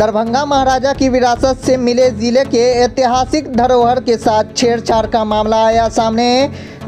दरभंगा महाराजा की विरासत से मिले जिले के ऐतिहासिक धरोहर के साथ छेड़छाड़ का मामला आया सामने।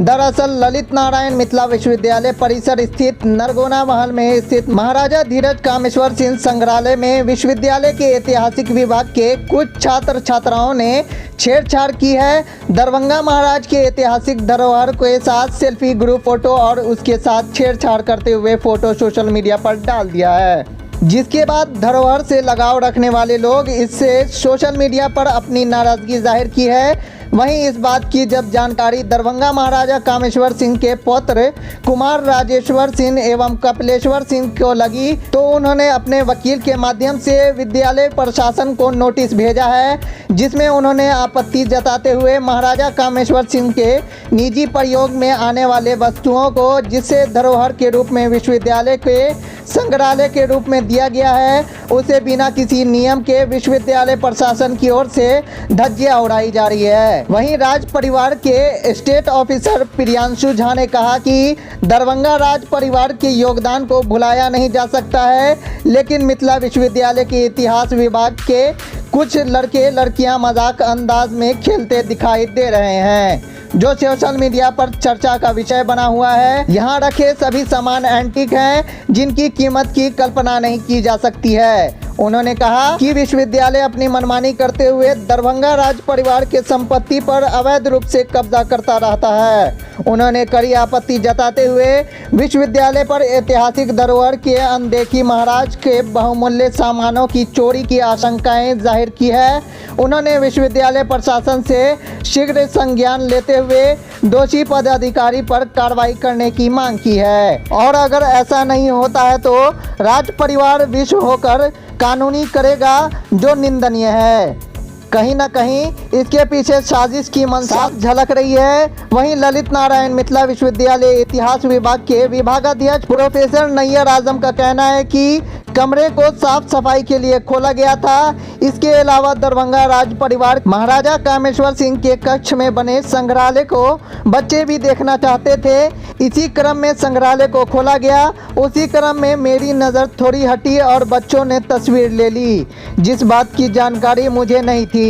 दरअसल ललित नारायण मिथिला विश्वविद्यालय परिसर स्थित नरगोना महल में स्थित महाराजा धीरज कामेश्वर सिंह संग्रहालय में विश्वविद्यालय के ऐतिहासिक विभाग के कुछ छात्र छात्राओं ने छेड़छाड़ की है। दरभंगा महाराज के ऐतिहासिक धरोहर के साथ सेल्फी ग्रुप फोटो और उसके साथ छेड़छाड़ करते हुए फोटो सोशल मीडिया पर डाल दिया है, जिसके बाद धरोहर से लगाव रखने वाले लोग इससे सोशल मीडिया पर अपनी नाराजगी जाहिर की है। वहीं इस बात की जब जानकारी दरभंगा महाराजा कामेश्वर सिंह के पुत्र कुमार राजेश्वर सिंह एवं कपिलेश्वर सिंह को लगी तो उन्होंने अपने वकील के माध्यम से विद्यालय प्रशासन को नोटिस भेजा है, जिसमें उन्होंने आपत्ति जताते हुए महाराजा कामेश्वर सिंह के निजी प्रयोग में आने वाले वस्तुओं को जिसे धरोहर के रूप में विश्वविद्यालय के संग्रहालय के रूप में दिया गया है, उसे बिना किसी नियम के विश्वविद्यालय प्रशासन की ओर से धज्जियां उड़ाई जा रही है। वहीं राज परिवार के स्टेट ऑफिसर प्रियांशु झा ने कहा कि दरभंगा राज परिवार के योगदान को भुलाया नहीं जा सकता है, लेकिन मिथिला विश्वविद्यालय के इतिहास विभाग के कुछ लड़के लड़कियां मजाक अंदाज में खेलते दिखाई दे रहे हैं, जो सोशल मीडिया पर चर्चा का विषय बना हुआ है। यहाँ रखे सभी सामान एंटीक हैं, जिनकी कीमत की कल्पना नहीं की जा सकती है। उन्होंने कहा कि विश्वविद्यालय अपनी मनमानी करते हुए दरभंगा राज परिवार के संपत्ति पर अवैध रूप से कब्जा करता रहता है। उन्होंने कड़ी आपत्ति जताते हुए विश्वविद्यालय पर ऐतिहासिक धरोहर के अनदेखी, महाराज के बहुमूल्य सामानों की चोरी की आशंकाएं जाहिर की है। उन्होंने विश्वविद्यालय प्रशासन से शीघ्र संज्ञान लेते हुए दोषी पदाधिकारी पर कार्रवाई करने की मांग की है, और अगर ऐसा नहीं होता है तो राज परिवार विश्व होकर कानूनी करेगा, जो निंदनीय है। कहीं न कहीं इसके पीछे साजिश की मंशा झलक रही है। वहीं ललित नारायण मिथिला विश्वविद्यालय इतिहास विभाग के विभागाध्यक्ष प्रोफेसर नैयर आजम का कहना है कि कमरे को साफ सफाई के लिए खोला गया था। इसके अलावा दरभंगा राज परिवार महाराजा कामेश्वर सिंह के कक्ष में बने संग्रहालय को बच्चे भी देखना चाहते थे। इसी क्रम में संग्रहालय को खोला गया। उसी क्रम में मेरी नज़र थोड़ी हटी और बच्चों ने तस्वीर ले ली, जिस बात की जानकारी मुझे नहीं थी।